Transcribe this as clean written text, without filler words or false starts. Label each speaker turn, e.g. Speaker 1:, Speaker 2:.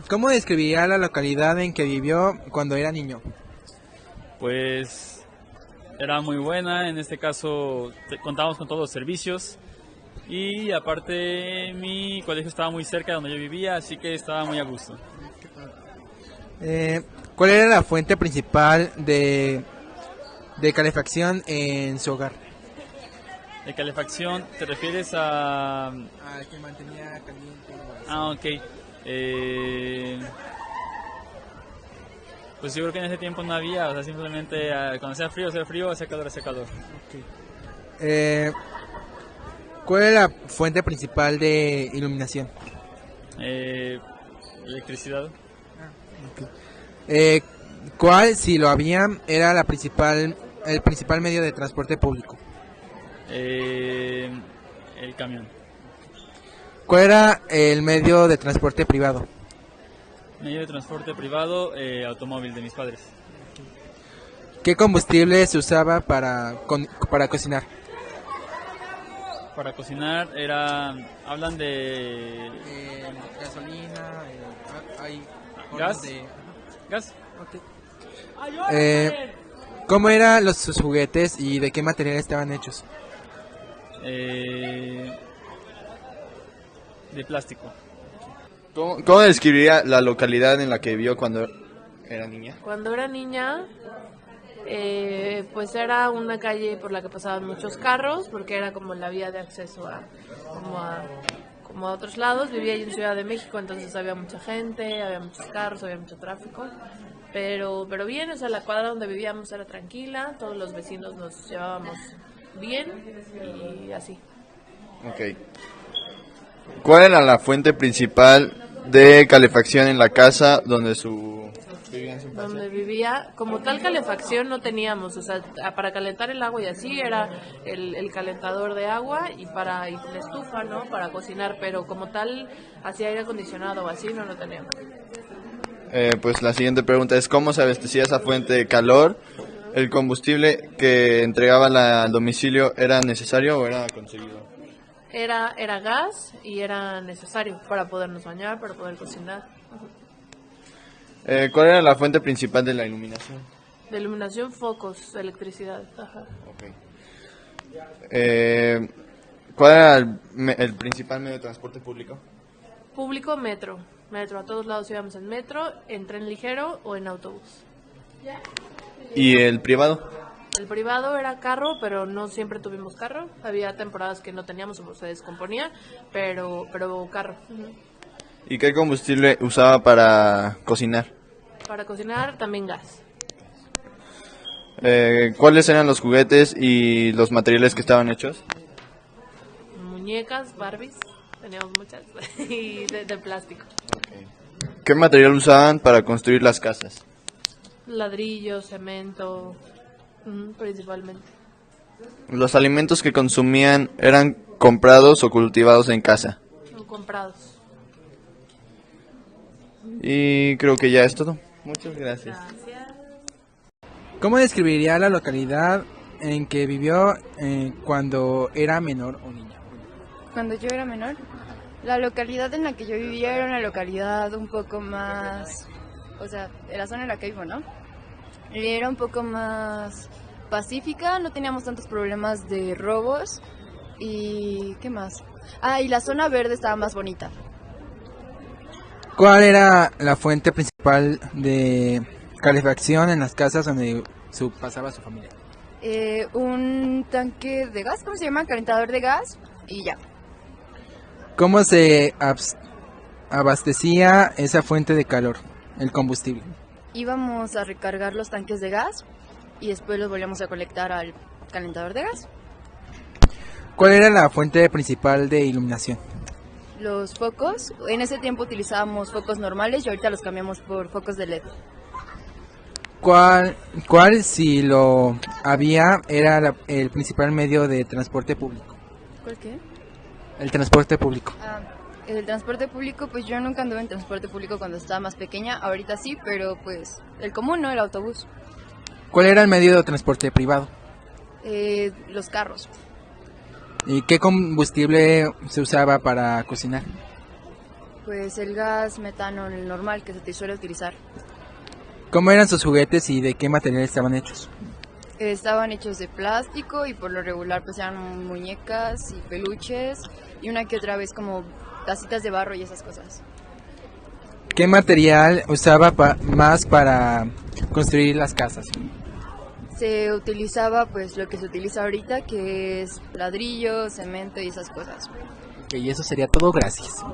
Speaker 1: ¿Cómo describiría la localidad en que vivió cuando era niño?
Speaker 2: Pues era muy buena, en este caso contábamos con todos los servicios y aparte mi colegio estaba muy cerca de donde yo vivía, así que estaba muy a gusto.
Speaker 1: ¿Cuál era la fuente principal de calefacción en su hogar?
Speaker 2: De calefacción, ¿te refieres a...?
Speaker 1: Al que mantenía caliente.
Speaker 2: Ah, ok. Pues yo creo que en ese tiempo no había, o sea, simplemente cuando hacía frío, hacía calor, hacía calor.
Speaker 1: Eh, ¿Cuál es la fuente principal de iluminación?
Speaker 2: Electricidad,
Speaker 1: Eh, ¿Cuál, si lo había, era el principal medio de transporte público?
Speaker 2: el camión.
Speaker 1: ¿Cuál era el medio de transporte privado?
Speaker 2: Medio de transporte privado, automóvil de mis padres.
Speaker 1: ¿Qué combustible se usaba para cocinar?
Speaker 2: Para cocinar hablan de
Speaker 1: Gasolina, hay
Speaker 2: gas. ¿Gas?
Speaker 1: ¿Cómo eran sus juguetes y de qué material estaban hechos?
Speaker 2: De plástico.
Speaker 3: ¿Cómo describiría la localidad en la que vivió cuando era niña?
Speaker 4: Cuando era niña, pues era una calle por la que pasaban muchos carros, porque era como la vía de acceso como a otros lados. Vivía ahí en Ciudad de México, entonces había mucha gente, había muchos carros, había mucho tráfico. Pero bien, o sea, la cuadra donde vivíamos era tranquila, todos los vecinos nos llevábamos bien y así.
Speaker 3: Ok. ¿Cuál era la fuente principal de calefacción en la casa vivía en su infancia?
Speaker 4: Donde vivía, como tal calefacción no teníamos, o sea, para calentar el agua y así era el calentador de agua y la estufa, ¿no? Para cocinar, pero como tal, así aire acondicionado o así no lo teníamos.
Speaker 3: Pues la siguiente pregunta es ¿cómo se abastecía esa fuente de calor? ¿El combustible que entregaba al domicilio era necesario o era conseguido?
Speaker 4: Era gas y era necesario para podernos bañar, para poder cocinar.
Speaker 3: ¿Cuál era la fuente principal de la iluminación?
Speaker 4: De iluminación, focos, electricidad. Ajá.
Speaker 3: Okay. ¿Cuál era el principal medio de transporte público?
Speaker 4: Público, metro, a todos lados íbamos en metro, en tren ligero o en autobús.
Speaker 3: ¿Y el privado?
Speaker 4: El privado era carro, pero no siempre tuvimos carro. Había temporadas que no teníamos o se descomponía, pero carro. Uh-huh.
Speaker 3: ¿Y qué combustible usaba para cocinar?
Speaker 4: Para cocinar también gas.
Speaker 3: ¿Cuáles eran los juguetes y los materiales que estaban hechos?
Speaker 4: Muñecas, Barbies, teníamos muchas, y de plástico.
Speaker 3: Okay. ¿Qué material usaban para construir las casas?
Speaker 4: Ladrillo, cemento, principalmente.
Speaker 3: ¿Los alimentos que consumían eran comprados o cultivados en casa?
Speaker 4: Comprados.
Speaker 3: Y creo que ya es todo. Muchas gracias.
Speaker 4: Gracias.
Speaker 1: ¿Cómo describiría la localidad en que vivió cuando era menor o niña?
Speaker 5: Cuando yo era menor, la localidad en la que yo vivía era una localidad un poco más, o sea, en la zona en la que vivo, ¿no? Y era un poco más pacífica, no teníamos tantos problemas de robos y ¿qué más? Ah, y la zona verde estaba más bonita.
Speaker 1: ¿Cuál era la fuente principal de calefacción en las casas donde pasaba su familia?
Speaker 5: Un tanque de gas, ¿cómo se llama? Calentador de gas y ya.
Speaker 1: ¿Cómo se abastecía esa fuente de calor, el combustible?
Speaker 5: Íbamos a recargar los tanques de gas y después los volvíamos a conectar al calentador de gas.
Speaker 1: ¿Cuál era la fuente principal de iluminación?
Speaker 5: Los focos, en ese tiempo utilizábamos focos normales y ahorita los cambiamos por focos de LED.
Speaker 1: ¿Cuál si lo había, era el principal medio de transporte público?
Speaker 5: ¿Cuál qué?
Speaker 1: El transporte público.
Speaker 5: El transporte público, pues yo nunca anduve en transporte público cuando estaba más pequeña, ahorita sí, pero pues el común, ¿no? El autobús.
Speaker 1: ¿Cuál era el medio de transporte privado?
Speaker 5: Los carros.
Speaker 1: ¿Y qué combustible se usaba para cocinar?
Speaker 5: Pues el gas metano, el normal que se te suele utilizar.
Speaker 1: ¿Cómo eran sus juguetes y de qué material estaban hechos?
Speaker 5: Estaban hechos de plástico y por lo regular pues eran muñecas y peluches y una que otra vez como tacitas de barro y esas cosas.
Speaker 1: ¿Qué material usaba más para construir las casas?
Speaker 5: Se utilizaba pues lo que se utiliza ahorita, que es ladrillo, cemento y esas cosas.
Speaker 1: Ok, y eso sería todo, gracias.